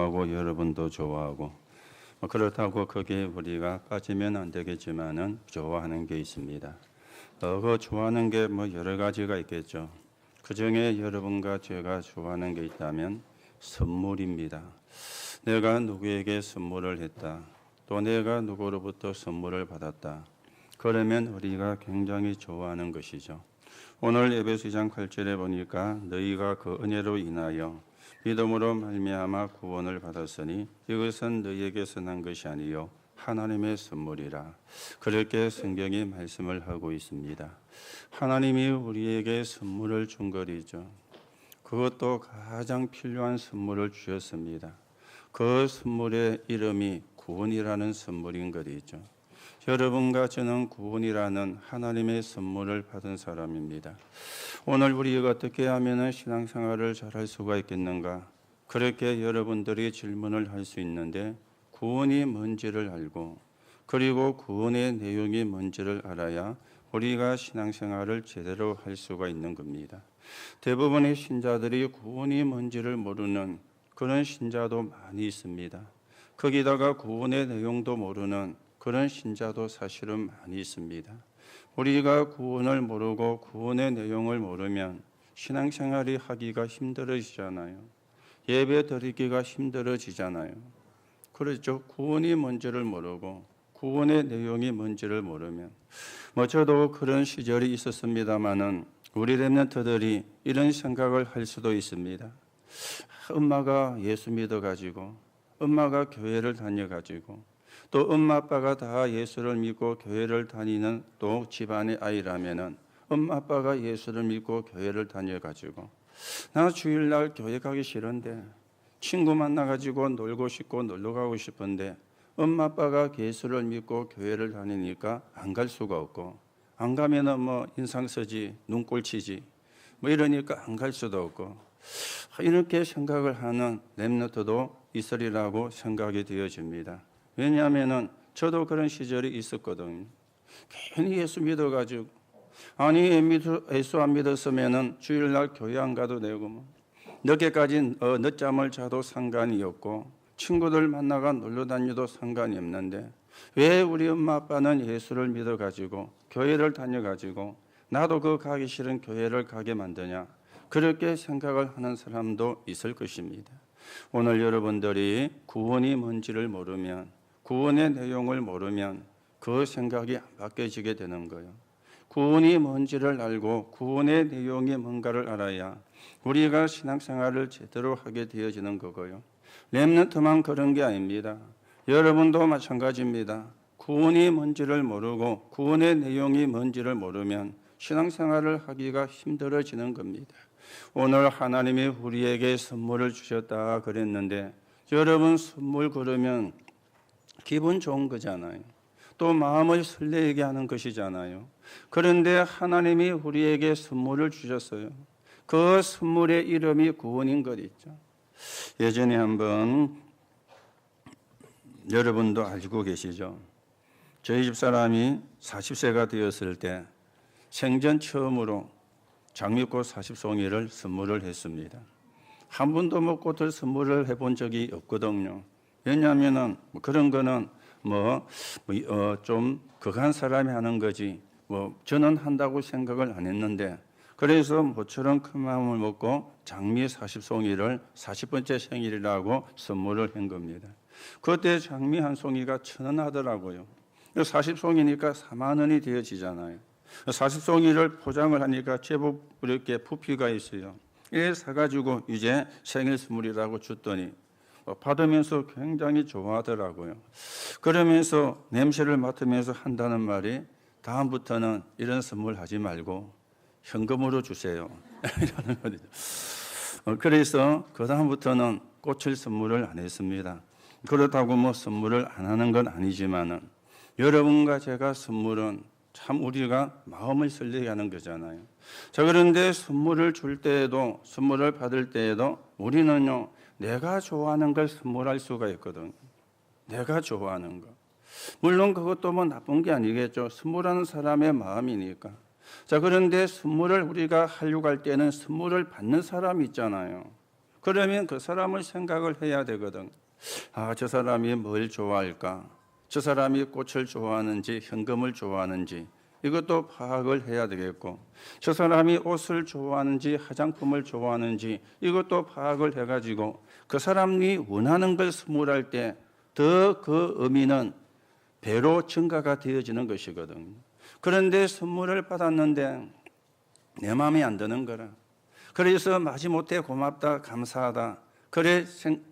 하고 여러분도 좋아하고 그렇다고 거기에 우리가 빠지면 안 되겠지만은 좋아하는 게 있습니다. 그 좋아하는 게 여러 가지가 있겠죠. 그 중에 여러분과 제가 좋아하는 게 있다면 선물입니다. 내가 누구에게 선물을 했다. 또 내가 누구로부터 선물을 받았다. 그러면 우리가 굉장히 좋아하는 것이죠. 오늘 에베소 2장 8절에 보니까 너희가 그 은혜로 인하여 믿음으로 말미암아 구원을 받았으니 이것은 너희에게서 난 것이 아니요 하나님의 선물이라. 그렇게 성경이 말씀을 하고 있습니다. 하나님이 우리에게 선물을 준 것이죠. 그것도 가장 필요한 선물을 주셨습니다. 그 선물의 이름이 구원이라는 선물인 것이죠. 여러분과 저는 구원이라는 하나님의 선물을 받은 사람입니다. 오늘 우리가 어떻게 하면 신앙생활을 잘할 수가 있겠는가? 그렇게 여러분들이 질문을 할 수 있는데 구원이 뭔지를 알고 그리고 구원의 내용이 뭔지를 알아야 우리가 신앙생활을 제대로 할 수가 있는 겁니다. 대부분의 신자들이 구원이 뭔지를 모르는 그런 신자도 많이 있습니다. 거기다가 구원의 내용도 모르는 그런 신자도 사실은 많이 있습니다. 우리가 구원을 모르고 구원의 내용을 모르면 신앙생활이 하기가 힘들어지잖아요. 예배 드리기가 힘들어지잖아요. 그렇죠. 구원이 뭔지를 모르고 구원의 내용이 뭔지를 모르면 저도 그런 시절이 있었습니다마는 우리 렘넌트들이 이런 생각을 할 수도 있습니다. 엄마가 예수 믿어가지고 엄마가 교회를 다녀가지고 또 엄마 아빠가 다 예수를 믿고 교회를 다니는 또 집안의 아이라면은 엄마 아빠가 예수를 믿고 교회를 다녀가지고 나 주일날 교회 가기 싫은데 친구 만나가지고 놀고 싶고 놀러 가고 싶은데 엄마 아빠가 예수를 믿고 교회를 다니니까 안 갈 수가 없고 안 가면은 인상 쓰지 눈꼴 치지 이러니까 안 갈 수도 없고 이렇게 생각을 하는 렘넌트도 있으리라고 생각이 되어집니다. 왜냐하면은 저도 그런 시절이 있었거든요. 괜히 예수 믿어가지고 아니 예수 안 믿었으면은 주일날 교회 안 가도 되고 늦게까지 늦잠을 자도 상관이 없고 친구들 만나가 놀러 다녀도 상관이 없는데 왜 우리 엄마 아빠는 예수를 믿어가지고 교회를 다녀가지고 나도 그 가기 싫은 교회를 가게 만드냐 그렇게 생각을 하는 사람도 있을 것입니다. 오늘 여러분들이 구원이 뭔지를 모르면 구원의 내용을 모르면 그 생각이 안 바뀌어지게 되는 거예요. 구원이 뭔지를 알고 구원의 내용이 뭔가를 알아야 우리가 신앙생활을 제대로 하게 되어지는 거고요. 렘넌트만 그런 게 아닙니다. 여러분도 마찬가지입니다. 구원이 뭔지를 모르고 구원의 내용이 뭔지를 모르면 신앙생활을 하기가 힘들어지는 겁니다. 오늘 하나님이 우리에게 선물을 주셨다 그랬는데 여러분 선물 그러면 기분 좋은 거잖아요. 또 마음을 설레게 하는 것이잖아요. 그런데 하나님이 우리에게 선물을 주셨어요. 그 선물의 이름이 구원인 것 있죠. 예전에 한번 여러분도 알고 계시죠. 저희 집사람이 40세가 되었을 때 생전 처음으로 장미꽃 40송이를 선물을 했습니다. 한 번도 꽃을 선물을 해본 적이 없거든요. 왜냐하면은 그런 거는 좀 극한 사람이 하는 거지 저는 한다고 생각을 안 했는데 그래서 모처럼 큰 마음을 먹고 장미 40송이를 40번째 생일이라고 선물을 한 겁니다. 그때 장미 한 송이가 1,000원 하더라고요. 40송이니까 4만 원이 되어지잖아요. 40송이를 포장을 하니까 제법 이렇게 부피가 있어요. 이래 사가지고 이제 생일 선물이라고 줬더니 받으면서 굉장히 좋아하더라고요. 그러면서 냄새를 맡으면서 한다는 말이 다음부터는 이런 선물 하지 말고 현금으로 주세요. 이러는 거죠. 그래서 그 다음부터는 꽃을 선물을 안 했습니다. 그렇다고 선물을 안 하는 건 아니지만은 여러분과 제가 선물은 참 우리가 마음을 설레게 하는 거잖아요. 자, 그런데 선물을 줄 때에도 선물을 받을 때에도 우리는요 내가 좋아하는 걸 선물할 수가 있거든요. 내가 좋아하는 거. 물론 그것도 나쁜 게 아니겠죠. 선물하는 사람의 마음이니까. 자, 그런데 선물을 우리가 하려고 할 때는 선물을 받는 사람이 있잖아요. 그러면 그 사람을 생각을 해야 되거든. 아, 저 사람이 뭘 좋아할까? 저 사람이 꽃을 좋아하는지 현금을 좋아하는지 이것도 파악을 해야 되겠고, 저 사람이 옷을 좋아하는지 화장품을 좋아하는지 이것도 파악을 해가지고 그 사람이 원하는 걸 선물할 때 더 그 의미는 배로 증가가 되어지는 것이거든. 그런데 선물을 받았는데 내 마음에 안 드는 거라. 그래서 마지못해 고맙다, 감사하다. 그래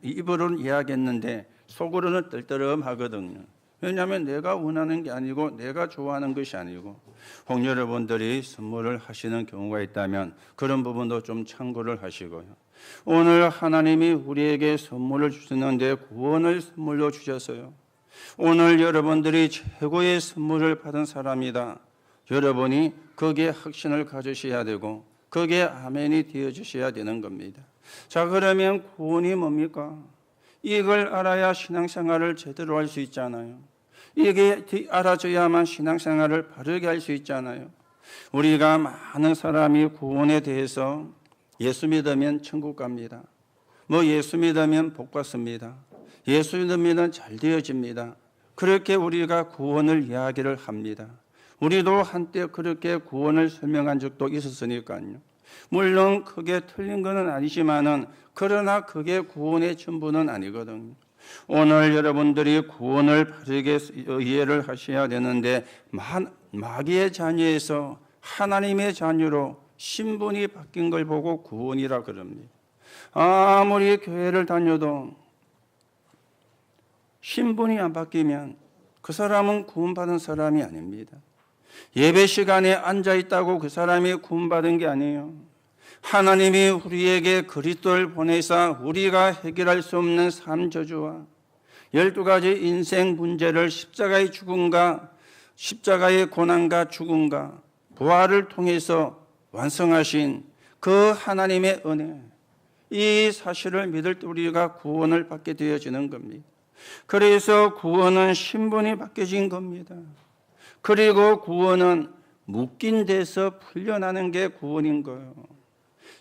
입으로는 이야기했는데 속으로는 떨떠름하거든요. 왜냐하면 내가 원하는 게 아니고 내가 좋아하는 것이 아니고. 혹 여러분들이 선물을 하시는 경우가 있다면 그런 부분도 좀 참고를 하시고요. 오늘 하나님이 우리에게 선물을 주셨는데 구원을 선물로 주셨어요. 오늘 여러분들이 최고의 선물을 받은 사람이다. 여러분이 거기에 확신을 가지셔야 되고 거기에 아멘이 되어주셔야 되는 겁니다. 자, 그러면 구원이 뭡니까? 이걸 알아야 신앙생활을 제대로 할 수 있잖아요. 이게 알아져야만 신앙생활을 바르게 할 수 있잖아요. 우리가 많은 사람이 구원에 대해서 예수 믿으면 천국 갑니다. 예수 믿으면 복 받습니다. 예수 믿으면 잘 되어집니다. 그렇게 우리가 구원을 이야기를 합니다. 우리도 한때 그렇게 구원을 설명한 적도 있었으니까요. 물론 그게 틀린 것은 아니지만은 그러나 그게 구원의 전부는 아니거든요. 오늘 여러분들이 구원을 바르게 이해를 하셔야 되는데 마귀의 자녀에서 하나님의 자녀로 신분이 바뀐 걸 보고 구원이라 그럽니다. 아무리 교회를 다녀도 신분이 안 바뀌면 그 사람은 구원받은 사람이 아닙니다. 예배 시간에 앉아 있다고 그 사람이 구원받은 게 아니에요. 하나님이 우리에게 그리스도를 보내사 우리가 해결할 수 없는 삶 저주와 12가지 인생 문제를 십자가의 죽음과 십자가의 고난과 죽음과 부활을 통해서 완성하신 그 하나님의 은혜, 이 사실을 믿을 때 우리가 구원을 받게 되어지는 겁니다. 그래서 구원은 신분이 바뀌어진 겁니다. 그리고 구원은 묶인 데서 풀려나는 게 구원인 거예요.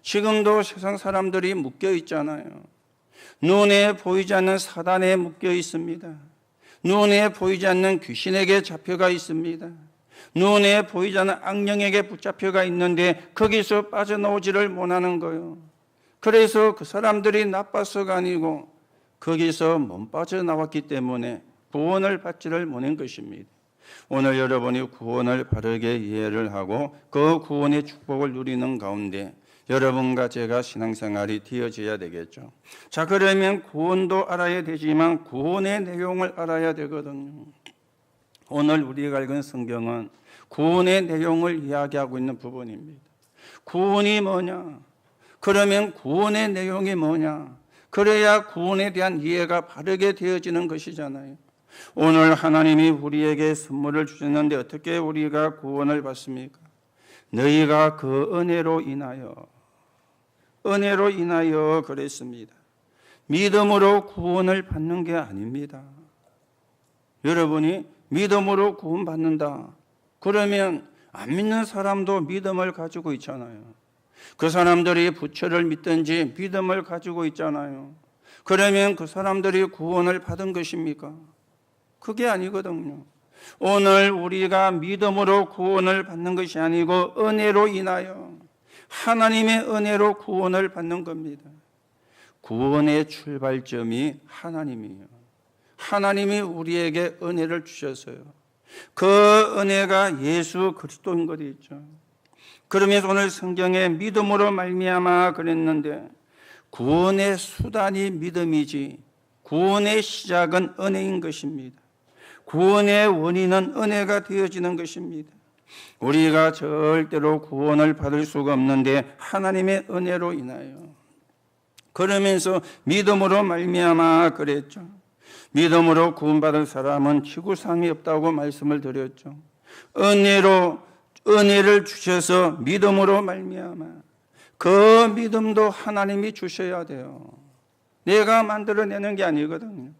지금도 세상 사람들이 묶여 있잖아요. 눈에 보이지 않는 사단에 묶여 있습니다. 눈에 보이지 않는 귀신에게 잡혀가 있습니다. 눈에 보이지 않는 악령에게 붙잡혀가 있는데 거기서 빠져나오지를 못하는 거예요. 그래서 그 사람들이 나빠서가 아니고 거기서 못 빠져나왔기 때문에 구원을 받지를 못한 것입니다. 오늘 여러분이 구원을 바르게 이해를 하고 그 구원의 축복을 누리는 가운데 여러분과 제가 신앙생활이 되어져야 되겠죠. 자, 그러면 구원도 알아야 되지만 구원의 내용을 알아야 되거든요. 오늘 우리가 읽은 성경은 구원의 내용을 이야기하고 있는 부분입니다. 구원이 뭐냐? 그러면 구원의 내용이 뭐냐? 그래야 구원에 대한 이해가 바르게 되어지는 것이잖아요. 오늘 하나님이 우리에게 선물을 주셨는데 어떻게 우리가 구원을 받습니까? 너희가 그 은혜로 인하여 그랬습니다. 믿음으로 구원을 받는 게 아닙니다. 여러분이 믿음으로 구원받는다. 그러면 안 믿는 사람도 믿음을 가지고 있잖아요. 그 사람들이 부처를 믿든지 믿음을 가지고 있잖아요. 그러면 그 사람들이 구원을 받은 것입니까? 그게 아니거든요. 오늘 우리가 믿음으로 구원을 받는 것이 아니고 은혜로 인하여 하나님의 은혜로 구원을 받는 겁니다. 구원의 출발점이 하나님이에요. 하나님이 우리에게 은혜를 주셨어요. 그 은혜가 예수 그리스도인 것이 있죠. 그러면서 오늘 성경에 믿음으로 말미암아 그랬는데 구원의 수단이 믿음이지 구원의 시작은 은혜인 것입니다. 구원의 원인은 은혜가 되어지는 것입니다. 우리가 절대로 구원을 받을 수가 없는데 하나님의 은혜로 인하여 그러면서 믿음으로 말미암아 그랬죠. 믿음으로 구원받을 사람은 지구상이 없다고 말씀을 드렸죠. 은혜를 주셔서 믿음으로 말미암아 그 믿음도 하나님이 주셔야 돼요. 내가 만들어내는 게 아니거든요.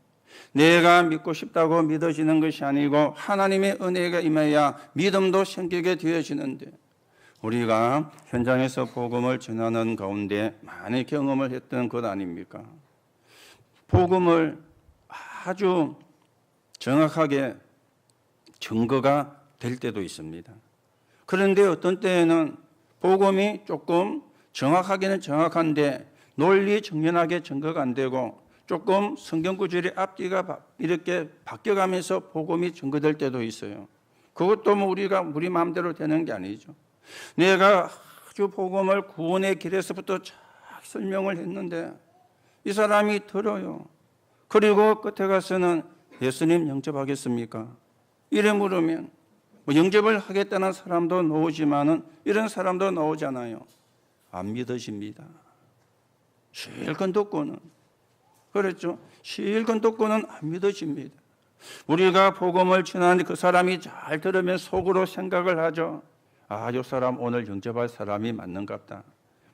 내가 믿고 싶다고 믿어지는 것이 아니고 하나님의 은혜가 임해야 믿음도 생기게 되어지는데 우리가 현장에서 복음을 전하는 가운데 많이 경험을 했던 것 아닙니까? 복음을 아주 정확하게 증거가 될 때도 있습니다. 그런데 어떤 때에는 복음이 조금 정확하게는 정확한데 논리 정연하게 증거가 안 되고 조금 성경 구절의 앞뒤가 이렇게 바뀌어가면서 복음이 증거될 때도 있어요. 그것도 뭐 우리 마음대로 되는 게 아니죠. 내가 아주 복음을 구원의 길에서부터 쫙 설명을 했는데 이 사람이 들어요. 그리고 끝에 가서는 예수님 영접하겠습니까? 이래 물으면 뭐 영접을 하겠다는 사람도 나오지만은 이런 사람도 나오잖아요. 안 믿으십니다. 실컷 듣고는 그렇죠. 실컷 듣고는 안 믿으십니다. 우리가 복음을 전하는 그 사람이 잘 들으면 속으로 생각을 하죠. 아, 이 사람 오늘 영접할 사람이 맞는갑다.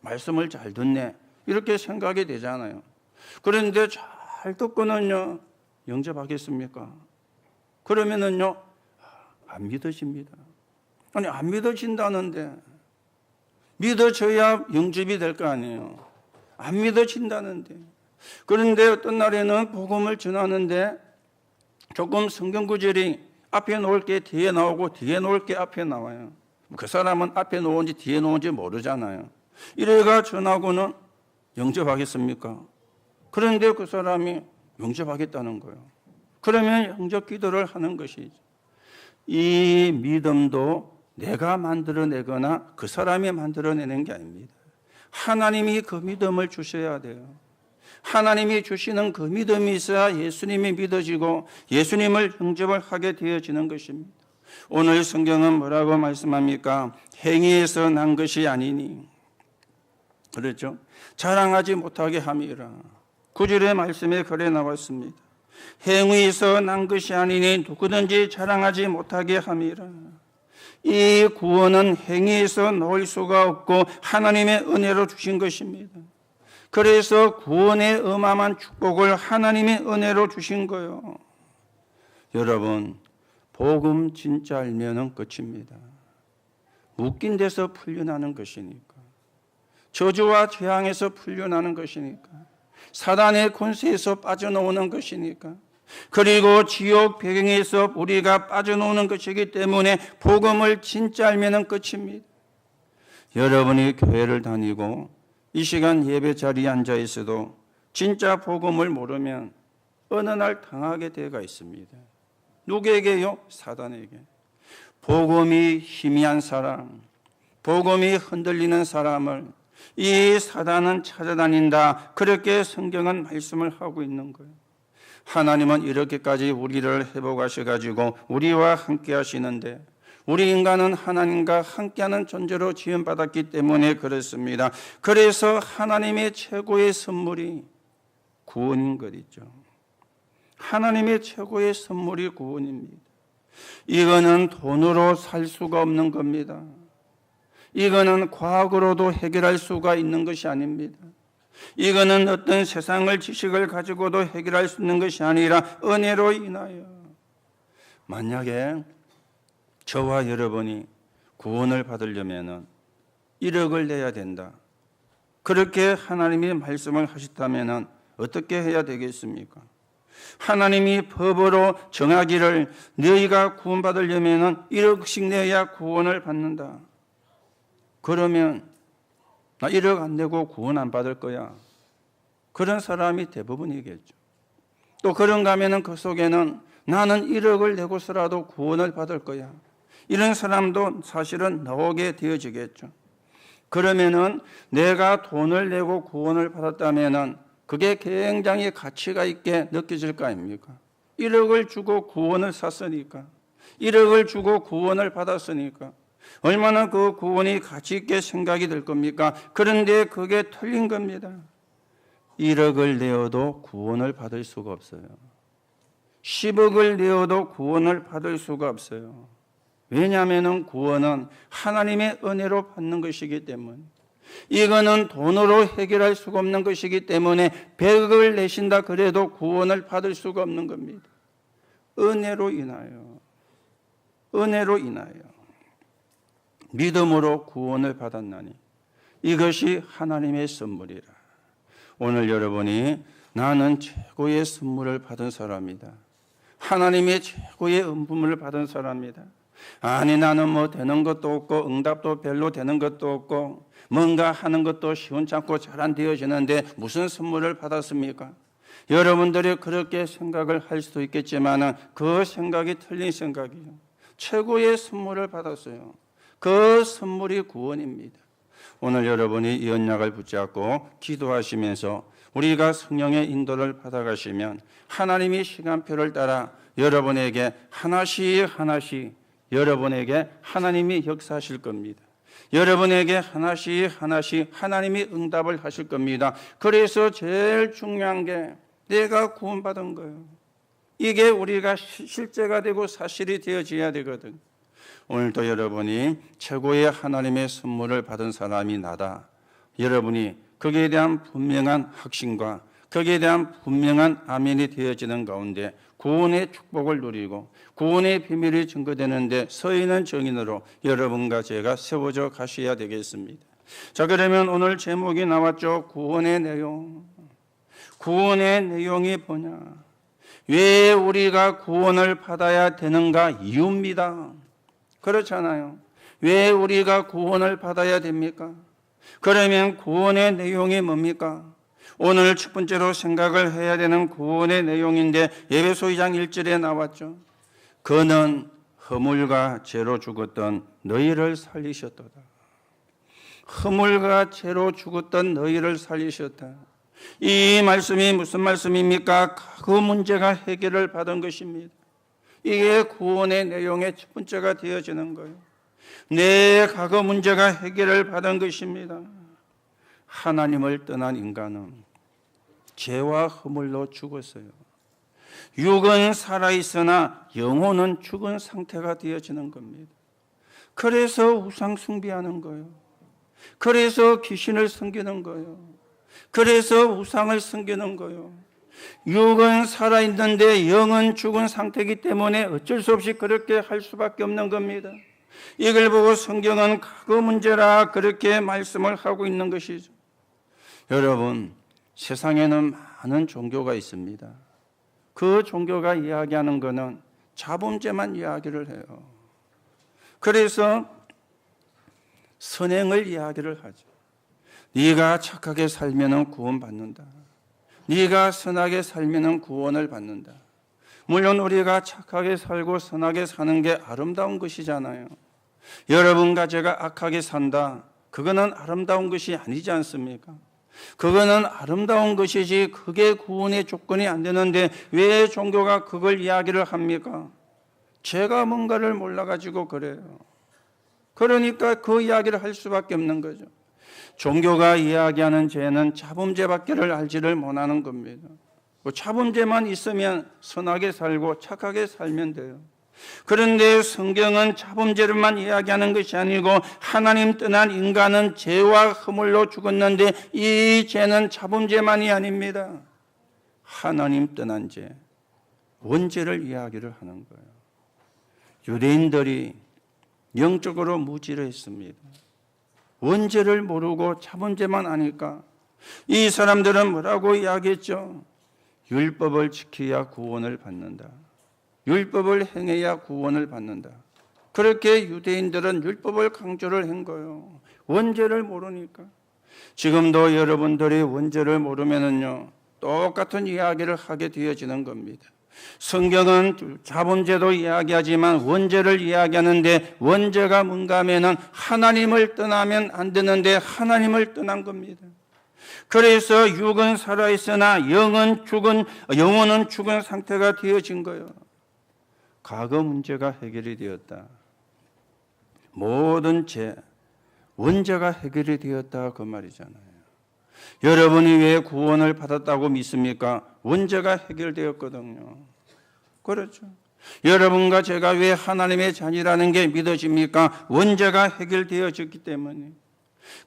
말씀을 잘 듣네. 이렇게 생각이 되잖아요. 그런데 잘 듣고는요, 영접하겠습니까? 그러면은요, 안 믿으십니다. 아니, 안 믿어진다는데, 믿어져야 영접이 될 거 아니에요. 안 믿어진다는데. 그런데 어떤 날에는 복음을 전하는데 조금 성경 구절이 앞에 놓을 게 뒤에 나오고 뒤에 놓을 게 앞에 나와요. 그 사람은 앞에 놓은지 뒤에 놓은지 모르잖아요. 이래가 전하고는 영접하겠습니까? 그런데 그 사람이 영접하겠다는 거예요. 그러면 영접 기도를 하는 것이죠. 이 믿음도 내가 만들어내거나 그 사람이 만들어내는 게 아닙니다. 하나님이 그 믿음을 주셔야 돼요. 하나님이 주시는 그 믿음이 있어야 예수님이 믿어지고 예수님을 영접을 하게 되어지는 것입니다. 오늘 성경은 뭐라고 말씀합니까? 행위에서 난 것이 아니니. 그렇죠? 자랑하지 못하게 함이라. 9절의 말씀에 그래 나왔습니다. 행위에서 난 것이 아니니 누구든지 자랑하지 못하게 함이라. 이 구원은 행위에서 나올 수가 없고 하나님의 은혜로 주신 것입니다. 그래서 구원의 어마어마한 축복을 하나님의 은혜로 주신 거예요. 여러분, 복음 진짜 알면은 끝입니다. 묶인 데서 풀려나는 것이니까. 저주와 재앙에서 풀려나는 것이니까. 사단의 권세에서 빠져나오는 것이니까. 그리고 지옥 배경에서 우리가 빠져나오는 것이기 때문에 복음을 진짜 알면은 끝입니다. 여러분이 교회를 다니고 이 시간 예배 자리에 앉아 있어도 진짜 복음을 모르면 어느 날 당하게 되어가 있습니다. 누구에게요? 사단에게. 복음이 희미한 사람, 복음이 흔들리는 사람을 이 사단은 찾아다닌다. 그렇게 성경은 말씀을 하고 있는 거예요. 하나님은 이렇게까지 우리를 회복하셔가지고 우리와 함께 하시는데 우리 인간은 하나님과 함께하는 존재로 지음받았기 때문에 그렇습니다. 그래서 하나님의 최고의 선물이 구원인 것 있죠. 하나님의 최고의 선물이 구원입니다. 이거는 돈으로 살 수가 없는 겁니다. 이거는 과학으로도 해결할 수가 있는 것이 아닙니다. 이거는 어떤 세상을 지식을 가지고도 해결할 수 있는 것이 아니라 은혜로 인하여. 만약에 저와 여러분이 구원을 받으려면 1억을 내야 된다. 그렇게 하나님이 말씀을 하셨다면 어떻게 해야 되겠습니까? 하나님이 법으로 정하기를 너희가 구원받으려면 1억씩 내야 구원을 받는다. 그러면 나 1억 안 내고 구원 안 받을 거야. 그런 사람이 대부분이겠죠. 또 그런가 하면 그 속에는 나는 1억을 내고서라도 구원을 받을 거야. 이런 사람도 사실은 나오게 되어지겠죠. 그러면은 내가 돈을 내고 구원을 받았다면은 그게 굉장히 가치가 있게 느껴질 거 아닙니까? 1억을 주고 구원을 샀으니까. 1억을 주고 구원을 받았으니까. 얼마나 그 구원이 가치 있게 생각이 될 겁니까? 그런데 그게 틀린 겁니다. 1억을 내어도 구원을 받을 수가 없어요. 10억을 내어도 구원을 받을 수가 없어요. 왜냐하면 구원은 하나님의 은혜로 받는 것이기 때문에. 이거는 돈으로 해결할 수가 없는 것이기 때문에 100억을 내신다 그래도 구원을 받을 수가 없는 겁니다. 은혜로 인하여. 은혜로 인하여. 믿음으로 구원을 받았나니 이것이 하나님의 선물이라. 오늘 여러분이 나는 최고의 선물을 받은 사람이다. 하나님의 최고의 은품을 받은 사람이다. 아니 나는 뭐 되는 것도 없고 응답도 별로 되는 것도 없고 뭔가 하는 것도 시원찮고 잘 안 되어지는데 무슨 선물을 받았습니까? 여러분들이 그렇게 생각을 할 수도 있겠지만 그 생각이 틀린 생각이에요. 최고의 선물을 받았어요. 그 선물이 구원입니다. 오늘 여러분이 이 언약을 붙잡고 기도하시면서 우리가 성령의 인도를 받아가시면 하나님이 시간표를 따라 여러분에게 하나씩 여러분에게 하나님이 역사하실 겁니다. 여러분에게 하나씩 하나님이 응답을 하실 겁니다. 그래서 제일 중요한 게 내가 구원받은 거예요. 이게 우리가 실제가 되고 사실이 되어져야 되거든. 오늘도 여러분이 최고의 하나님의 선물을 받은 사람이 나다. 여러분이 거기에 대한 분명한 확신과 거기에 대한 분명한 아멘이 되어지는 가운데 구원의 축복을 누리고 구원의 비밀이 증거되는데 서 있는 증인으로 여러분과 제가 세워져 가셔야 되겠습니다. 자, 그러면 오늘 제목이 나왔죠. 구원의 내용. 구원의 내용이 뭐냐? 왜 우리가 구원을 받아야 되는가? 이유입니다. 그렇잖아요. 왜 우리가 구원을 받아야 됩니까? 그러면 구원의 내용이 뭡니까? 오늘 첫 번째로 생각을 해야 되는 구원의 내용인데 에베소 2장 1절에 나왔죠. 그는 허물과 죄로 죽었던 너희를 살리셨도다. 허물과 죄로 죽었던 너희를 살리셨다. 이 말씀이 무슨 말씀입니까? 그 문제가 해결을 받은 것입니다. 이게 구원의 내용의 첫 번째가 되어지는 거예요. 내 과거 문제가 해결을 받은 것입니다. 하나님을 떠난 인간은 죄와 허물로 죽었어요. 육은 살아있으나 영혼은 죽은 상태가 되어지는 겁니다. 그래서 우상 숭배하는 거예요. 그래서 귀신을 섬기는 거예요. 그래서 우상을 섬기는 거예요. 육은 살아있는데 영은 죽은 상태이기 때문에 어쩔 수 없이 그렇게 할 수밖에 없는 겁니다. 이걸 보고 성경은 과거 문제라 그렇게 말씀을 하고 있는 것이죠. 여러분, 세상에는 많은 종교가 있습니다. 그 종교가 이야기하는 것은 자범죄만 이야기를 해요. 그래서 선행을 이야기를 하죠. 네가 착하게 살면 구원받는다. 네가 선하게 살면 구원을 받는다. 물론 우리가 착하게 살고 선하게 사는 게 아름다운 것이잖아요. 여러분과 제가 악하게 산다. 그거는 아름다운 것이 아니지 않습니까? 그거는 아름다운 것이지 그게 구원의 조건이 안 되는데 왜 종교가 그걸 이야기를 합니까? 제가 뭔가를 몰라가지고 그래요. 그러니까 그 이야기를 할 수밖에 없는 거죠. 종교가 이야기하는 죄는 자범죄밖에를 알지를 못하는 겁니다. 자범죄만 있으면 선하게 살고 착하게 살면 돼요. 그런데 성경은 자범죄를만 이야기하는 것이 아니고 하나님 떠난 인간은 죄와 허물로 죽었는데 이 죄는 자범죄만이 아닙니다. 하나님 떠난 죄, 원죄를 이야기를 하는 거예요. 유대인들이 영적으로 무지했습니다. 원죄를 모르고 자범죄만 아니까 이 사람들은 뭐라고 이야기했죠? 율법을 지켜야 구원을 받는다. 율법을 행해야 구원을 받는다. 그렇게 유대인들은 율법을 강조를 한 거예요. 원죄를 모르니까. 지금도 여러분들이 원죄를 모르면은요, 똑같은 이야기를 하게 되어지는 겁니다. 성경은 자범죄도 이야기하지만 원죄를 이야기하는데 원죄가 뭔가 하면은 하나님을 떠나면 안 되는데 하나님을 떠난 겁니다. 그래서 육은 살아있으나 영혼은 죽은 상태가 되어진 거예요. 과거 문제가 해결이 되었다. 모든 죄, 원죄가 해결이 되었다 그 말이잖아요. 여러분이 왜 구원을 받았다고 믿습니까? 원죄가 해결되었거든요. 그렇죠. 여러분과 제가 왜 하나님의 자녀라는 게 믿어집니까? 원죄가 해결되어졌기 때문에.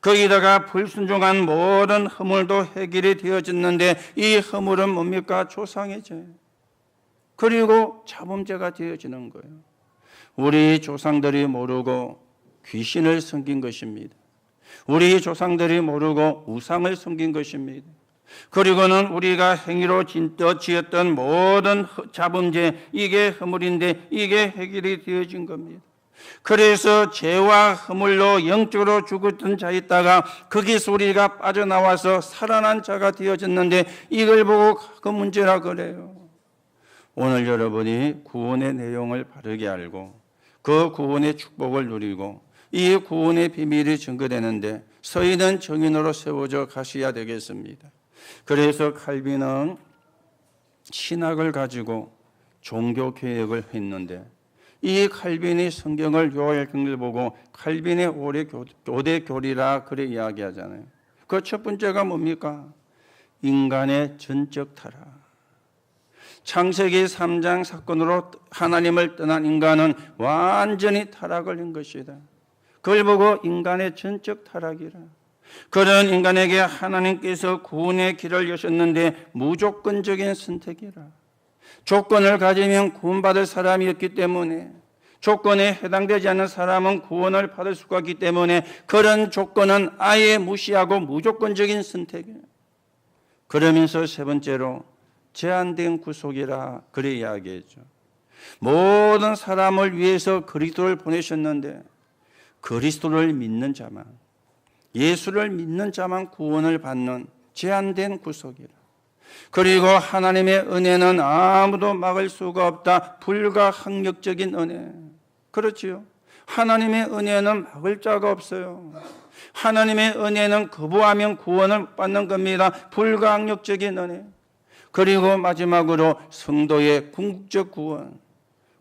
거기다가 불순종한 모든 허물도 해결이 되어졌는데 이 허물은 뭡니까? 조상의 죄. 그리고 자범죄가 되어지는 거예요. 우리 조상들이 모르고 귀신을 섬긴 것입니다. 우리 조상들이 모르고 우상을 섬긴 것입니다. 그리고는 우리가 행위로 지었던 모든 자범죄, 이게 허물인데 이게 해결이 되어진 겁니다. 그래서 죄와 허물로 영적으로 죽었던 자 있다가 거기서 우리가 빠져나와서 살아난 자가 되어졌는데 이걸 보고 그 문제라 그래요. 오늘 여러분이 구원의 내용을 바르게 알고 그 구원의 축복을 누리고 이 구원의 비밀이 증거되는데 서인은 정인으로 세워져 가셔야 되겠습니다. 그래서 칼빈은 신학을 가지고 종교 개혁을 했는데 이 칼빈이 성경을 요약을 보고 칼빈의 교대 교리라 그래 이야기하잖아요. 그 첫 번째가 뭡니까? 인간의 전적 타락. 창세기 3장 사건으로 하나님을 떠난 인간은 완전히 타락을 한 것이다. 그걸 보고 인간의 전적 타락이라. 그런 인간에게 하나님께서 구원의 길을 여셨는데 무조건적인 선택이라. 조건을 가지면 구원받을 사람이었기 때문에 조건에 해당되지 않는 사람은 구원을 받을 수가 없기 때문에 그런 조건은 아예 무시하고 무조건적인 선택이에요. 그러면서 세 번째로 제한된 구속이라 그래 이야기했죠. 모든 사람을 위해서 그리스도를 보내셨는데 그리스도를 믿는 자만, 예수를 믿는 자만 구원을 받는 제한된 구속이라. 그리고 하나님의 은혜는 아무도 막을 수가 없다. 불가항력적인 은혜. 그렇지요. 하나님의 은혜는 막을 자가 없어요. 하나님의 은혜는 거부하면 구원을 받는 겁니다. 불가항력적인 은혜. 그리고 마지막으로 성도의 궁극적 구원.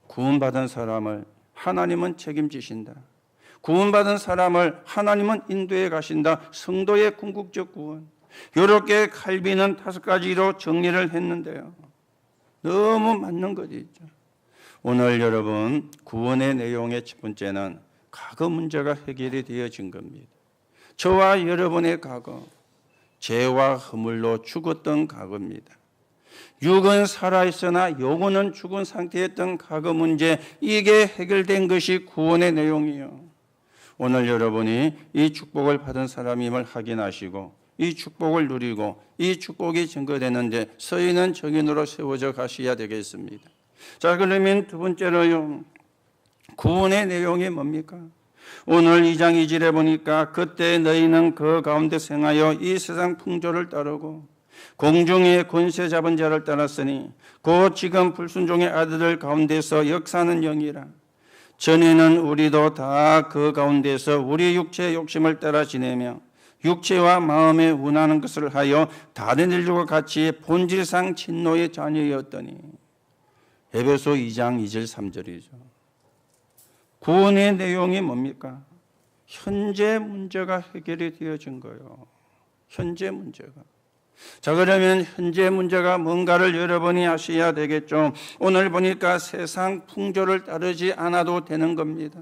구원받은 사람을 하나님은 책임지신다. 구원받은 사람을 하나님은 인도해 가신다. 성도의 궁극적 구원. 이렇게 칼빈은 5가지로 정리를 했는데요. 너무 맞는 것이죠. 오늘 여러분 구원의 내용의 첫 번째는 과거 문제가 해결이 되어진 겁니다. 저와 여러분의 과거, 죄와 허물로 죽었던 과거입니다. 육은 살아있으나 영혼은 죽은 상태였던 과거 문제, 이게 해결된 것이 구원의 내용이에요. 오늘 여러분이 이 축복을 받은 사람임을 확인하시고 이 축복을 누리고 이 축복이 증거되는데 서인은 정인으로 세워져 가셔야 되겠습니다. 자, 그러면 두 번째로요. 구원의 내용이 뭡니까? 오늘 2장 2절에 보니까 그때 너희는 그 가운데 생하여 이 세상 풍조를 따르고 공중의 권세 잡은 자를 따랐으니 곧 지금 불순종의 아들들 가운데서 역사하는 영이라. 전에는 우리도 다 그 가운데서 우리 육체의 욕심을 따라 지내며 육체와 마음에 운하는 것을 하여 다른 일들과 같이 본질상 진노의 자녀였더니. 에베소 2장 2절 3절이죠. 구원의 내용이 뭡니까? 현재 문제가 해결이 되어진 거예요. 현재 문제가. 자, 그러면 현재 문제가 뭔가를 여러분이 아셔야 되겠죠. 오늘 보니까 세상 풍조를 따르지 않아도 되는 겁니다.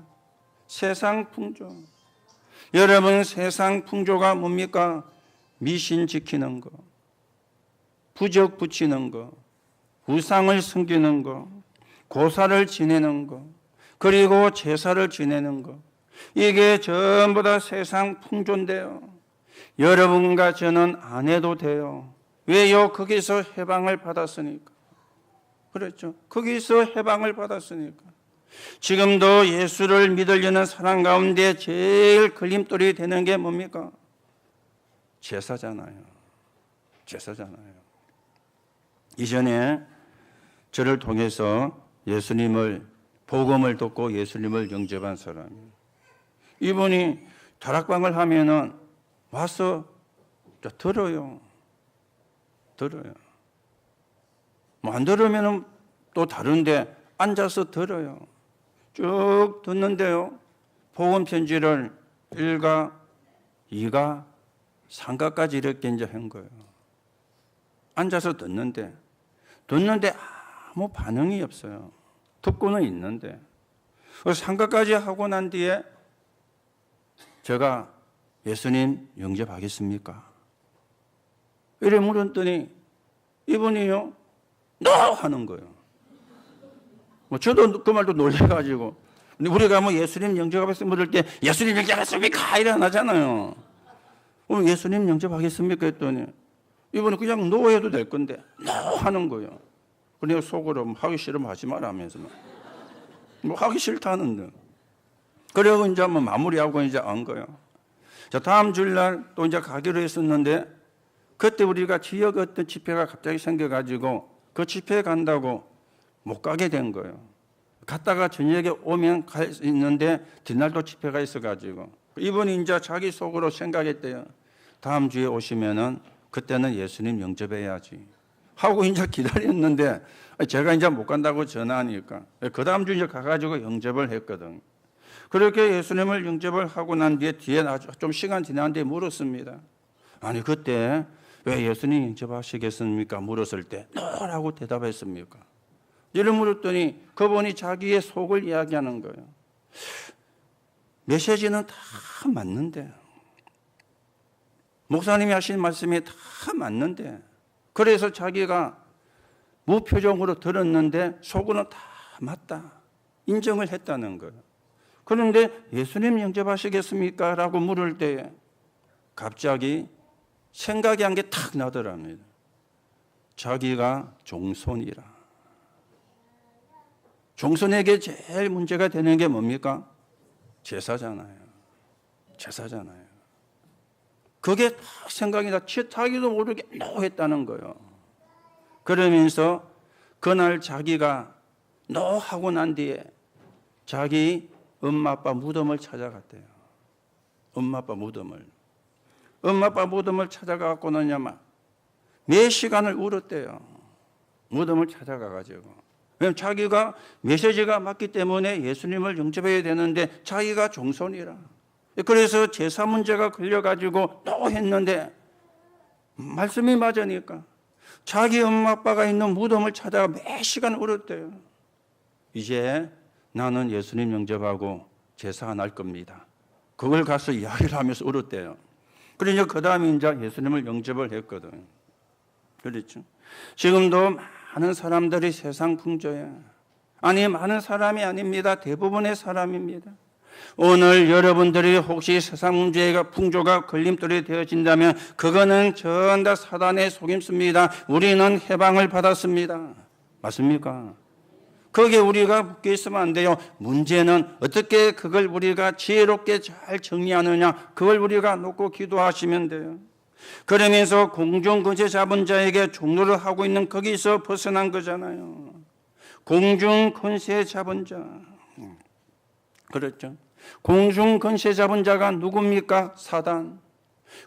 세상 풍조. 여러분 세상 풍조가 뭡니까? 미신 지키는 거, 부적 붙이는 거, 우상을 섬기는 거, 고사를 지내는 거, 그리고 제사를 지내는 거. 이게 전부 다 세상 풍조인데요. 여러분과 저는 안 해도 돼요. 왜요? 거기서 해방을 받았으니까. 그렇죠. 거기서 해방을 받았으니까. 지금도 예수를 믿으려는 사람 가운데 제일 걸림돌이 되는 게 뭡니까? 제사잖아요. 제사잖아요. 이전에 저를 통해서 예수님을 복음을 듣고 예수님을 영접한 사람이에요. 이분이 다락방을 하면은 와서 들어요. 들어요. 뭐 안 들으면은 또 다른데 앉아서 들어요. 쭉 듣는데요. 복음 편지를 1가, 2가, 3가까지 이렇게 이제 한 거예요. 앉아서 듣는데 아무 반응이 없어요. 듣고는 있는데. 3가까지 하고 난 뒤에 제가 예수님 영접하겠습니까? 이래 물었더니 이분이요, no! 하는 거예요. 뭐 저도 그 말도 놀래가지고 근데 우리가 뭐 예수님 영접하겠습니까? 물을 때 예수님 영접하겠습니까? 이래 안 하잖아요. 오늘 예수님 영접하겠습니까? 했더니 이번에 그냥 노 해도 될 건데 노 하는 거예요. 그냥 속으로 하기 싫으면 하지 마라 하면서 뭐 하기 싫다는데. 그리고 이제 뭐 마무리하고 이제 안 거예요. 자, 다음 주일날 또 이제 가기로 했었는데 그때 우리가 지역 어떤 집회가 갑자기 생겨가지고 그 집회에 간다고 못 가게 된 거예요. 갔다가 저녁에 오면 갈 수 있는데 뒷날도 집회가 있어가지고 이분이 이제 자기 속으로 생각했대요. 다음 주에 오시면은 그때는 예수님 영접해야지 하고 이제 기다렸는데 제가 이제 못 간다고 전화하니까 그 다음 주에 이제 가가지고 영접을 했거든. 그렇게 예수님을 영접을 하고 난 뒤에 아주 좀 시간 지난 뒤에 물었습니다. 아니 그때 왜 예수님 영접하시겠습니까? 물었을 때 뭐라고 대답했습니까? 이를 물었더니 그분이 자기의 속을 이야기하는 거예요. 메시지는 다 맞는데 목사님이 하신 말씀이 다 맞는데 그래서 자기가 무표정으로 들었는데 속으로는 다 맞다 인정을 했다는 거예요. 그런데 예수님 영접하시겠습니까? 라고 물을 때 갑자기 생각이 한 게 탁 나더랍니다. 자기가 종손이라. 종손에게 제일 문제가 되는 게 뭡니까? 제사잖아요. 제사잖아요. 그게 딱 생각이 나, 자기도 모르게 노 했다는 거예요. 그러면서 그날 자기가 노 하고 난 뒤에 자기 엄마 아빠 무덤을 찾아갔대요. 엄마 아빠 무덤을. 엄마 아빠 무덤을 찾아가고는요, 몇 시간을 울었대요. 무덤을 찾아가가지고. 왜냐면 자기가 메시지가 맞기 때문에 예수님을 영접해야 되는데 자기가 종손이라. 그래서 제사 문제가 걸려가지고 또 했는데 말씀이 맞으니까 자기 엄마 아빠가 있는 무덤을 찾아가 몇 시간 울었대요. 이제 나는 예수님 영접하고 제사 안 할 겁니다. 그걸 가서 이야기를 하면서 울었대요. 그러니까 그 다음에 이제 예수님을 영접을 했거든. 그렇죠. 지금도 많은 사람들이 세상 풍조에, 아니 많은 사람이 아닙니다. 대부분의 사람입니다. 오늘 여러분들이 혹시 세상 풍조가 걸림돌이 되어진다면 그거는 전부 다 사단의 속임수입니다. 우리는 해방을 받았습니다. 맞습니까? 거기에 우리가 묶여 있으면 안 돼요. 문제는 어떻게 그걸 우리가 지혜롭게 잘 정리하느냐, 그걸 우리가 놓고 기도하시면 돼요. 그러면서 공중 권세 잡은 자에게 종로를 하고 있는 거기서 벗어난 거잖아요. 공중 권세 잡은 자. 그렇죠. 공중 권세 잡은 자가 누굽니까? 사단.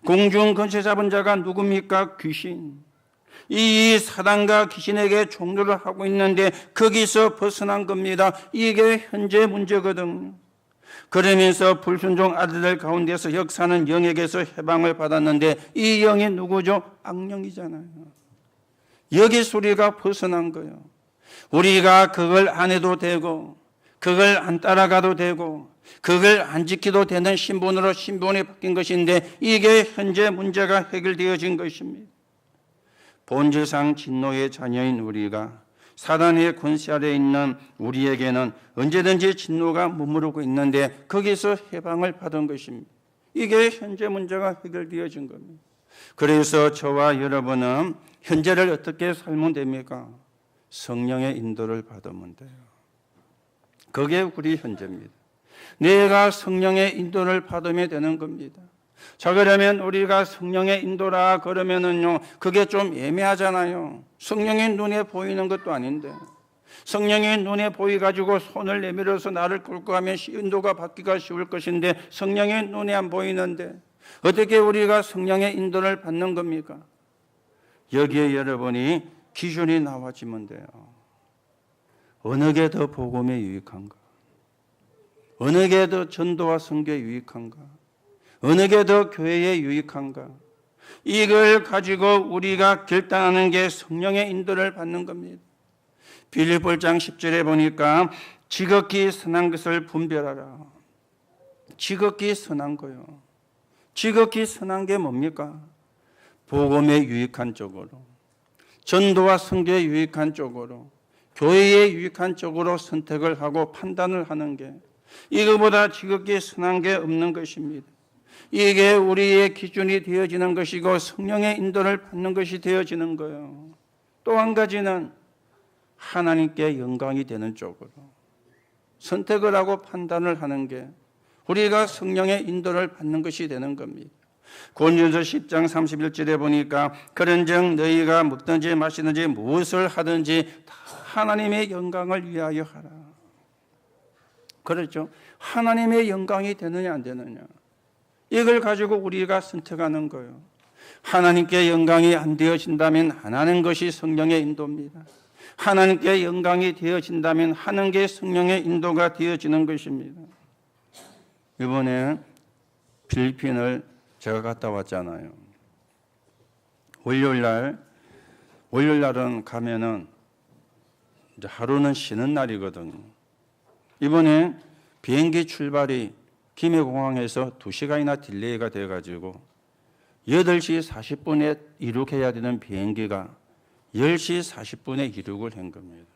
공중 권세 잡은 자가 누굽니까? 귀신. 이 사단과 귀신에게 종로를 하고 있는데 거기서 벗어난 겁니다. 이게 현재 문제거든요. 그러면서 불순종 아들들 가운데서 역사는 영에게서 해방을 받았는데 이 영이 누구죠? 악령이잖아요. 여기서 우리가 벗어난 거예요. 우리가 그걸 안 해도 되고 그걸 안 따라가도 되고 그걸 안 지키도 되는 신분으로 신분이 바뀐 것인데 이게 현재 문제가 해결되어진 것입니다. 본질상 진노의 자녀인 우리가 사단의 권세 아래에 있는 우리에게는 언제든지 진노가 머무르고 있는데 거기서 해방을 받은 것입니다. 이게 현재 문제가 해결되어진 겁니다. 그래서 저와 여러분은 현재를 어떻게 살면 됩니까? 성령의 인도를 받으면 돼요. 그게 우리 현재입니다. 내가 성령의 인도를 받으면 되는 겁니다. 자, 그러면 우리가 성령의 인도라 그러면은요, 그게 좀 애매하잖아요. 성령의 눈에 보이는 것도 아닌데. 성령의 눈에 보이가지고 손을 내밀어서 나를 끌고 가면 인도가 받기가 쉬울 것인데 성령의 눈에 안 보이는데 어떻게 우리가 성령의 인도를 받는 겁니까? 여기에 여러분이 기준이 나와지면 돼요. 어느 게 더 복음에 유익한가? 어느 게 더 전도와 선교에 유익한가? 어느 게 더 교회에 유익한가? 이걸 가지고 우리가 결단하는 게 성령의 인도를 받는 겁니다. 빌립보 1장 10절에 보니까 지극히 선한 것을 분별하라. 지극히 선한 거요. 지극히 선한 게 뭡니까? 복음에 유익한 쪽으로, 전도와 선교에 유익한 쪽으로, 교회에 유익한 쪽으로 선택을 하고 판단을 하는 게 이거보다 지극히 선한 게 없는 것입니다. 이게 우리의 기준이 되어지는 것이고 성령의 인도를 받는 것이 되어지는 거예요. 또 한 가지는 하나님께 영광이 되는 쪽으로 선택을 하고 판단을 하는 게 우리가 성령의 인도를 받는 것이 되는 겁니다. 고린도전서 10장 31절에 보니까 그런즉 너희가 먹든지 마시든지 무엇을 하든지 다 하나님의 영광을 위하여 하라. 그렇죠? 하나님의 영광이 되느냐 안 되느냐, 이걸 가지고 우리가 선택하는 거예요. 하나님께 영광이 안 되어진다면 안 하는 것이 성령의 인도입니다. 하나님께 영광이 되어진다면 하는 게 성령의 인도가 되어지는 것입니다. 이번에 필리핀을 제가 갔다 왔잖아요. 월요일날은 가면은 이제 하루는 쉬는 날이거든요. 이번에 비행기 출발이 김해공항에서 2시간이나 딜레이가 돼가지고 8시 40분에 이륙해야 되는 비행기가 10시 40분에 이륙을 한 겁니다.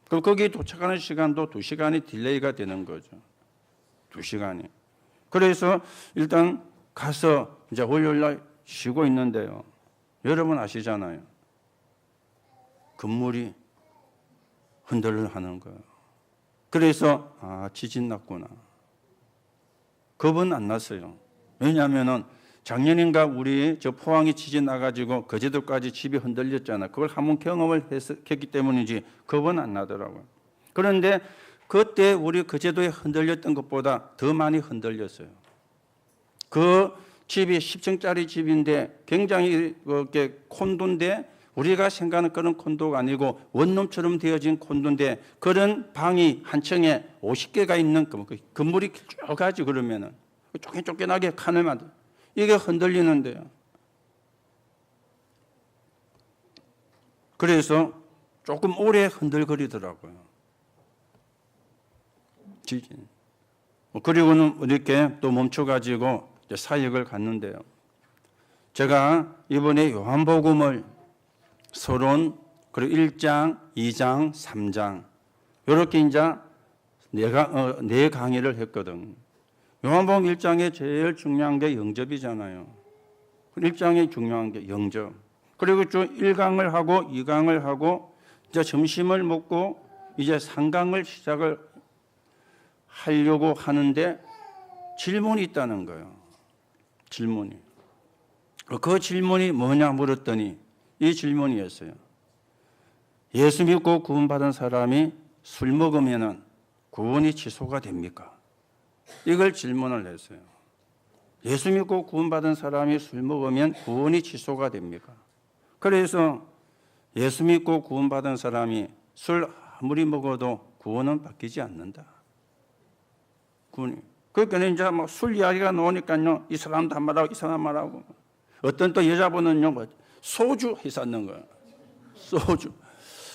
그럼 거기 도착하는 시간도 2시간이 딜레이가 되는 거죠. 2시간이. 그래서 일단 가서 이제 월요일날 쉬고 있는데요. 여러분 아시잖아요. 건물이 흔들하는 거예요. 그래서 지진 났구나. 겁은 안 났어요. 왜냐하면은 작년인가 우리 저 포항이 지진 나가지고 거제도까지 집이 흔들렸잖아. 그걸 한번 경험을 했기 때문이지 겁은 안 나더라고요. 그런데 그때 우리 거제도에 흔들렸던 것보다 더 많이 흔들렸어요. 그 집이 10층짜리 집인데 굉장히 그렇게 콘도인데 우리가 생각하는 그런 콘도가 아니고 원룸처럼 되어진 콘도인데 그런 방이 한 층에 50개가 있는 건물이 길쭉하지. 그러면은 쫓겨나게 칸을 만들 이게 흔들리는데요. 그래서 조금 오래 흔들거리더라고요. 지진. 그리고는 이렇게 또 멈춰가지고 사역을 갔는데요. 제가 이번에 요한복음을 서론, 그리고 1장, 2장, 3장 이렇게 이제 네 강의를 했거든. 요한복음 1장에 제일 중요한 게 영접이잖아요. 1장에 중요한 게 영접. 그리고 좀 1강을 하고 2강을 하고 이제 점심을 먹고 이제 3강을 시작을 하려고 하는데 질문이 있다는 거예요. 질문이. 그 질문이 뭐냐 물었더니 이 질문이었어요. 예수 믿고 구원받은 사람이 술 먹으면 구원이 취소가 됩니까? 이걸 질문을 했어요. 예수 믿고 구원받은 사람이 술 먹으면 구원이 취소가 됩니까? 그래서 예수 믿고 구원받은 사람이 술 아무리 먹어도 구원은 바뀌지 않는다. 그러니까 이제 뭐 술 이야기가 나오니까요, 이 사람도 한 말하고 이 사람 말하고 어떤 또 여자분은요, 소주 해쌌는 거예요. 소주.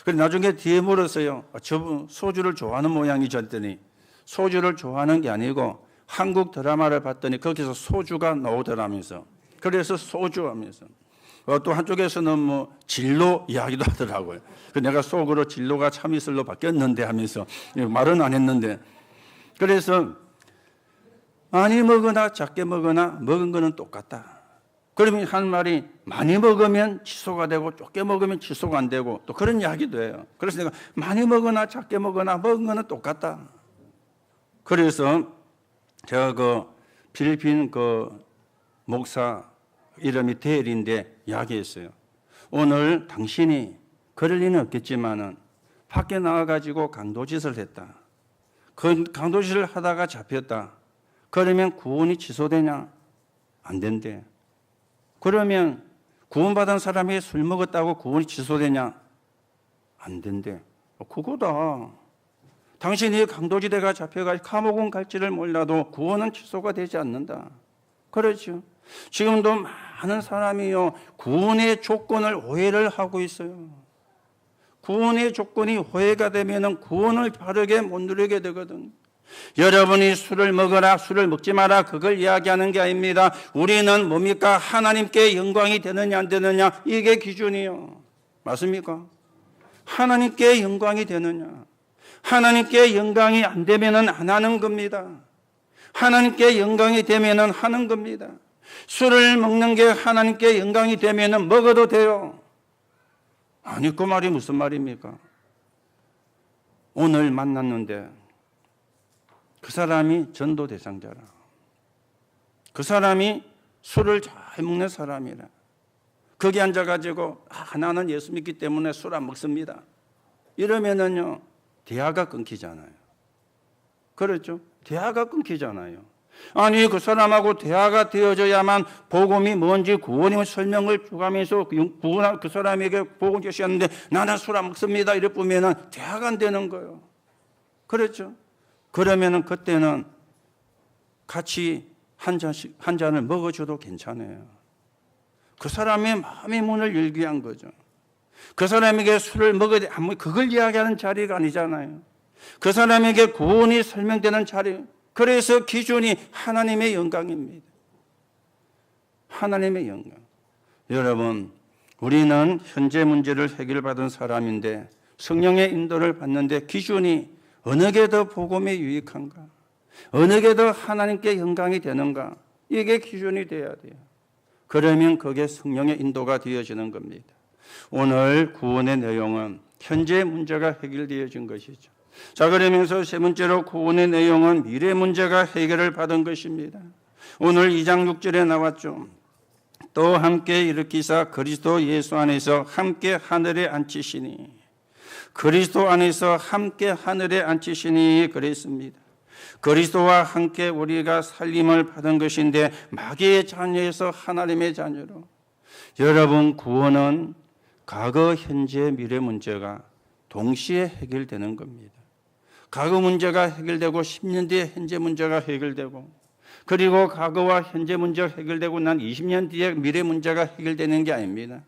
그래서 나중에 뒤에 물었어요. 저분 소주를 좋아하는 모양이죠 했더니 소주를 좋아하는 게 아니고 한국 드라마를 봤더니 거기서 소주가 나오더라면서 그래서 소주 하면서 또 한쪽에서는 뭐 진로 이야기도 하더라고요. 그래서 내가 속으로 진로가 참이슬로 바뀌었는데 하면서 말은 안 했는데 그래서 많이 먹으나 작게 먹으나 먹은 거는 똑같다. 그러면 한 말이 많이 먹으면 취소가 되고 적게 먹으면 취소가 안 되고 또 그런 이야기도 해요. 그래서 내가 많이 먹으나 작게 먹으나 먹은 거는 똑같다. 그래서 제가 그 필리핀 그 목사 이름이 데일인데 이야기했어요. 오늘 당신이 그럴 리는 없겠지만은 밖에 나와가지고 강도짓을 했다. 그 강도짓을 하다가 잡혔다. 그러면 구원이 취소되냐? 안 된대. 그러면 구원받은 사람이 술 먹었다고 구원이 취소되냐? 안 된대. 그거다. 당신이 강도지대가 잡혀가 감옥은 갈지를 몰라도 구원은 취소가 되지 않는다. 그렇죠. 지금도 많은 사람이요 구원의 조건을 오해를 하고 있어요. 구원의 조건이 오해가 되면은 구원을 바르게 못 누리게 되거든. 여러분이 술을 먹어라 술을 먹지 마라 그걸 이야기하는 게 아닙니다. 우리는 뭡니까? 하나님께 영광이 되느냐 안 되느냐 이게 기준이요. 맞습니까? 하나님께 영광이 되느냐. 하나님께 영광이 안 되면은 안 하는 겁니다. 하나님께 영광이 되면은 하는 겁니다. 술을 먹는 게 하나님께 영광이 되면은 먹어도 돼요. 아니, 그 말이 무슨 말입니까? 오늘 만났는데 그 사람이 전도 대상자라. 그 사람이 술을 잘 먹는 사람이라. 거기 앉아가지고 나는 예수 믿기 때문에 술 안 먹습니다. 이러면은요, 대화가 끊기잖아요. 그렇죠? 대화가 끊기잖아요. 아니, 그 사람하고 대화가 되어져야만 복음이 뭔지 구원의 설명을 주가면서 그 사람에게 복음 제시하는데 나는 술 안 먹습니다. 이래 보면은 대화가 안 되는 거예요. 그렇죠? 그러면은 그때는 같이 한 잔을 먹어줘도 괜찮아요. 그 사람의 마음의 문을 열기 위한 거죠. 그 사람에게 술을 먹어야 돼. 그걸 이야기하는 자리가 아니잖아요. 그 사람에게 구원이 설명되는 자리. 그래서 기준이 하나님의 영광입니다. 하나님의 영광. 여러분, 우리는 현재 문제를 해결받은 사람인데 성령의 인도를 받는데 기준이 어느 게 더 복음에 유익한가? 어느 게 더 하나님께 영광이 되는가? 이게 기준이 돼야 돼요. 그러면 그게 성령의 인도가 되어지는 겁니다. 오늘 구원의 내용은 현재 문제가 해결되어진 것이죠. 자, 그러면서 세 번째로 구원의 내용은 미래 문제가 해결을 받은 것입니다. 오늘 2장 6절에 나왔죠. 또 함께 일으키사 그리스도 예수 안에서 함께 하늘에 앉히시니, 그리스도 안에서 함께 하늘에 앉히시니 그랬습니다. 그리스도와 함께 우리가 살림을 받은 것인데 마귀의 자녀에서 하나님의 자녀로. 여러분, 구원은 과거, 현재, 미래 문제가 동시에 해결되는 겁니다. 과거 문제가 해결되고 10년 뒤에 현재 문제가 해결되고, 그리고 과거와 현재 문제가 해결되고 난 20년 뒤에 미래 문제가 해결되는 게 아닙니다.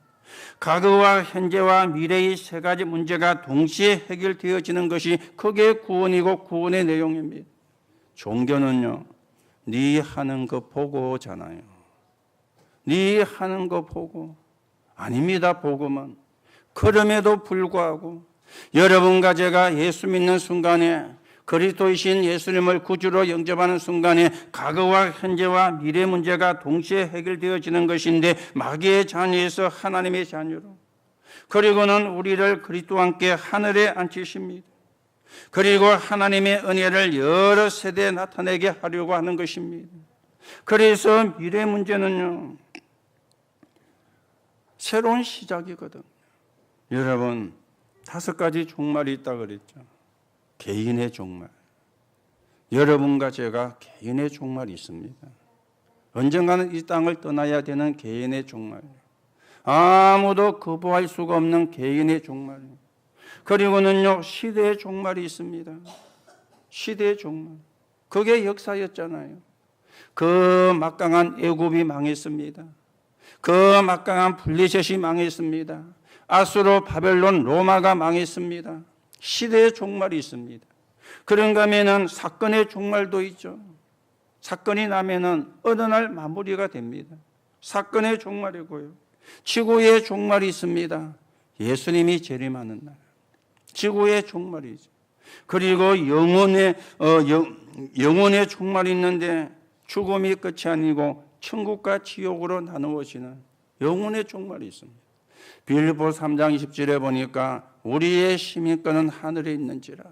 과거와 현재와 미래의 세 가지 문제가 동시에 해결되어지는 것이 그게 구원이고 구원의 내용입니다. 종교는요, 네 하는 거 보고잖아요. 네 하는 거 보고. 아닙니다, 복음은. 그럼에도 불구하고 여러분과 제가 예수 믿는 순간에, 그리스도이신 예수님을 구주로 영접하는 순간에 과거와 현재와 미래 문제가 동시에 해결되어지는 것인데 마귀의 자녀에서 하나님의 자녀로. 그리고는 우리를 그리스도와 함께 하늘에 앉히십니다. 그리고 하나님의 은혜를 여러 세대에 나타내게 하려고 하는 것입니다. 그래서 미래 문제는요, 새로운 시작이거든요. 여러분, 5가지 종말이 있다 그랬죠. 개인의 종말. 여러분과 제가 개인의 종말이 있습니다. 언젠가는 이 땅을 떠나야 되는 개인의 종말. 아무도 거부할 수가 없는 개인의 종말. 그리고는요, 시대의 종말이 있습니다. 시대의 종말. 그게 역사였잖아요. 그 막강한 애굽이 망했습니다. 그 막강한 블레셋이 망했습니다. 아수르, 바벨론, 로마가 망했습니다. 시대의 종말이 있습니다. 그런가 하면은 사건의 종말도 있죠. 사건이 나면은 어느 날 마무리가 됩니다. 사건의 종말이고요. 지구의 종말이 있습니다. 예수님이 재림하는 날. 지구의 종말이죠. 그리고 영혼의 종말이 있는데 죽음이 끝이 아니고 천국과 지옥으로 나누어지는 영혼의 종말이 있습니다. 빌립보 3장 20절에 보니까 우리의 시민권은 하늘에 있는지라.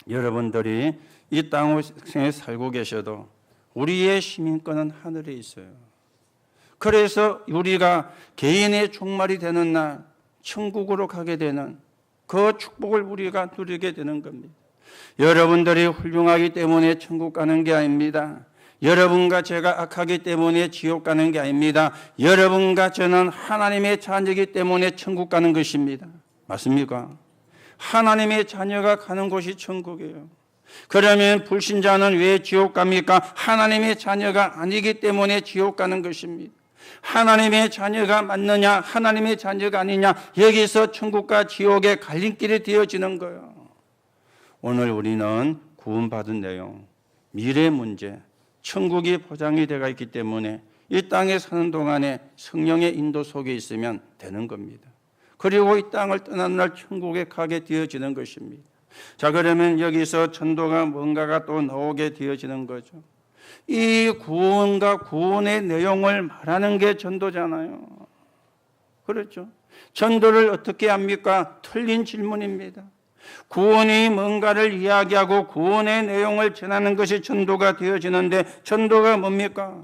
여러분들이 이 땅에 살고 계셔도 우리의 시민권은 하늘에 있어요. 그래서 우리가 개인의 종말이 되는 날 천국으로 가게 되는 그 축복을 우리가 누리게 되는 겁니다. 여러분들이 훌륭하기 때문에 천국 가는 게 아닙니다. 여러분과 제가 악하기 때문에 지옥 가는 게 아닙니다. 여러분과 저는 하나님의 자녀이기 때문에 천국 가는 것입니다. 맞습니까? 하나님의 자녀가 가는 곳이 천국이에요. 그러면 불신자는 왜 지옥 갑니까? 하나님의 자녀가 아니기 때문에 지옥 가는 것입니다. 하나님의 자녀가 맞느냐, 하나님의 자녀가 아니냐, 여기서 천국과 지옥의 갈림길이 되어지는 거예요. 오늘 우리는 구원받은 내용, 미래 문제, 천국이 보장이 되어 있기 때문에 이 땅에 사는 동안에 성령의 인도 속에 있으면 되는 겁니다. 그리고 이 땅을 떠나는 날 천국에 가게 되어지는 것입니다. 자, 그러면 여기서 전도가 뭔가가 또 나오게 되어지는 거죠. 이 구원과 구원의 내용을 말하는 게 전도잖아요. 그렇죠? 전도를 어떻게 합니까? 틀린 질문입니다. 구원이 뭔가를 이야기하고 구원의 내용을 전하는 것이 전도가 되어지는데, 전도가 뭡니까?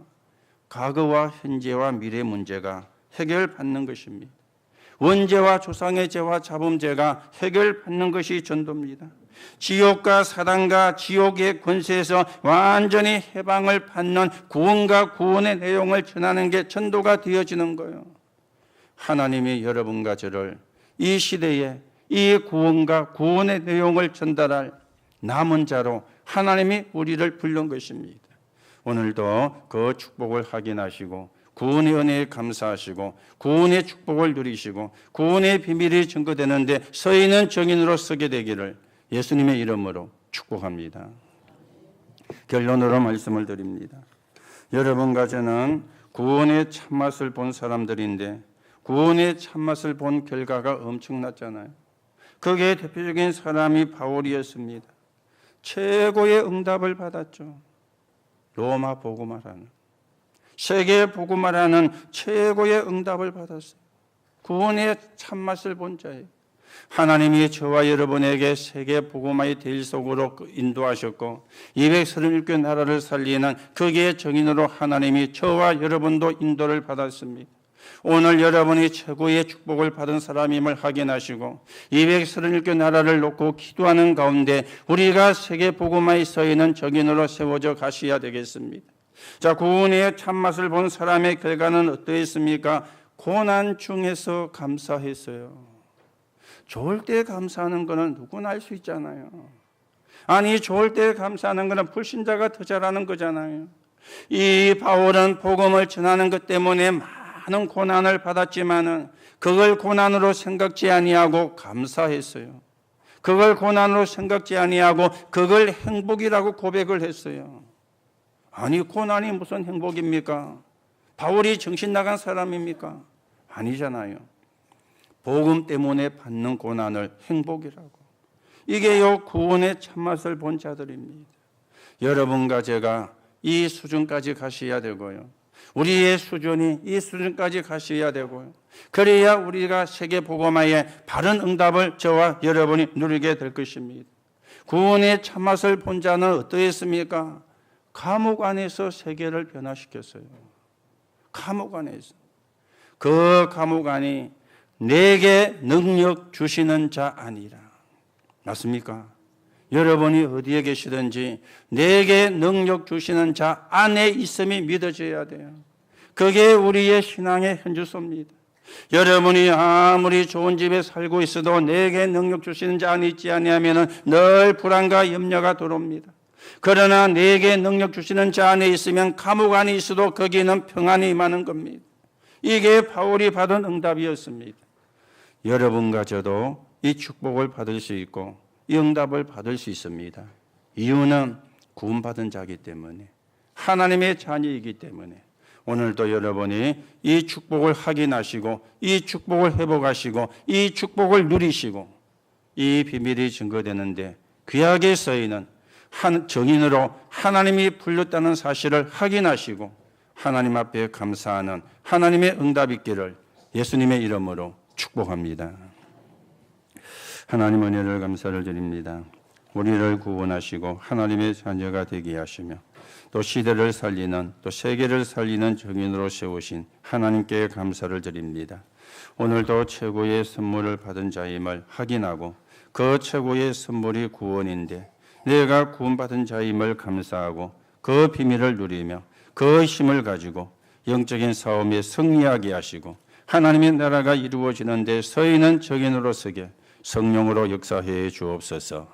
과거와 현재와 미래 문제가 해결받는 것입니다. 원죄와 조상의 죄와 자범죄가 해결받는 것이 전도입니다. 지옥과 사단과 지옥의 권세에서 완전히 해방을 받는 구원과 구원의 내용을 전하는 게 전도가 되어지는 거예요. 하나님이 여러분과 저를 이 시대에 이 구원과 구원의 내용을 전달할 남은 자로 하나님이 우리를 부른 것입니다. 오늘도 그 축복을 확인하시고 구원의 은혜에 감사하시고 구원의 축복을 누리시고 구원의 비밀이 증거되는데 서 있는 증인으로 서게 되기를 예수님의 이름으로 축복합니다. 결론으로 말씀을 드립니다. 여러분과 저는 구원의 참맛을 본 사람들인데 구원의 참맛을 본 결과가 엄청났잖아요. 그게 대표적인 사람이 바울이었습니다. 최고의 응답을 받았죠. 로마 복음화라는, 세계 복음화라는 최고의 응답을 받았어요. 구원의 참맛을 본 자예요. 하나님이 저와 여러분에게 세계 복음화의 대일속으로 인도하셨고 237개 나라를 살리는 거기에 정인으로 하나님이 저와 여러분도 인도를 받았습니다. 오늘 여러분이 최고의 축복을 받은 사람임을 확인하시고 237개 나라를 놓고 기도하는 가운데 우리가 세계 복음화에 서 있는 정인으로 세워져 가셔야 되겠습니다. 자, 구원의 참맛을 본 사람의 결과는 어떠했습니까? 고난 중에서 감사했어요. 좋을 때 감사하는 것은 누구나 할 수 있잖아요. 아니, 좋을 때 감사하는 것은 불신자가 더 잘하는 거잖아요. 이 바울은 복음을 전하는 것 때문에 많은 고난을 받았지만은 그걸 고난으로 생각지 아니하고 감사했어요. 그걸 고난으로 생각지 아니하고 그걸 행복이라고 고백을 했어요. 아니, 고난이 무슨 행복입니까? 바울이 정신 나간 사람입니까? 아니잖아요. 복음 때문에 받는 고난을 행복이라고. 이게요, 구원의 참맛을 본 자들입니다. 여러분과 제가 이 수준까지 가셔야 되고요. 우리의 수준이 이 수준까지 가셔야 되고요. 그래야 우리가 세계 복음화의 바른 응답을 저와 여러분이 누리게 될 것입니다. 구원의 참맛을 본 자는 어떠했습니까? 감옥 안에서 세계를 변화시켰어요. 감옥 안에서. 그 감옥 안이 내게 능력 주시는 자 아니라. 맞습니까? 여러분이 어디에 계시든지 내게 능력 주시는 자 안에 있음이 믿어져야 돼요. 그게 우리의 신앙의 현주소입니다. 여러분이 아무리 좋은 집에 살고 있어도 내게 능력 주시는 자 안에 있지 아니하면 늘 불안과 염려가 들어옵니다. 그러나 내게 능력 주시는 자 안에 있으면 감옥 안에 있어도 거기는 평안이 임하는 겁니다. 이게 바울이 받은 응답이었습니다. 여러분과 저도 이 축복을 받을 수 있고 이 응답을 받을 수 있습니다. 이유는 구원받은 자이기 때문에, 하나님의 자녀이기 때문에. 오늘도 여러분이 이 축복을 확인하시고 이 축복을 회복하시고 이 축복을 누리시고 이 비밀이 증거되는데 귀하게 쓰이는 한 정인으로 하나님이 불렀다는 사실을 확인하시고 하나님 앞에 감사하는 하나님의 응답 있기를 예수님의 이름으로 축복합니다. 하나님 은혜를 감사를 드립니다. 우리를 구원하시고 하나님의 자녀가 되게 하시며 또 시대를 살리는 또 세계를 살리는 정인으로 세우신 하나님께 감사를 드립니다. 오늘도 최고의 선물을 받은 자임을 확인하고 그 최고의 선물이 구원인데 내가 구원받은 자임을 감사하고 그 비밀을 누리며 그 힘을 가지고 영적인 싸움에 승리하게 하시고 하나님의 나라가 이루어지는 데 서 있는 정인으로 서게 성령으로 역사해 주옵소서.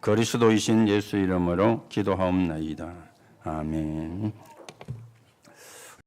그리스도이신 예수 이름으로 기도하옵나이다. 아멘.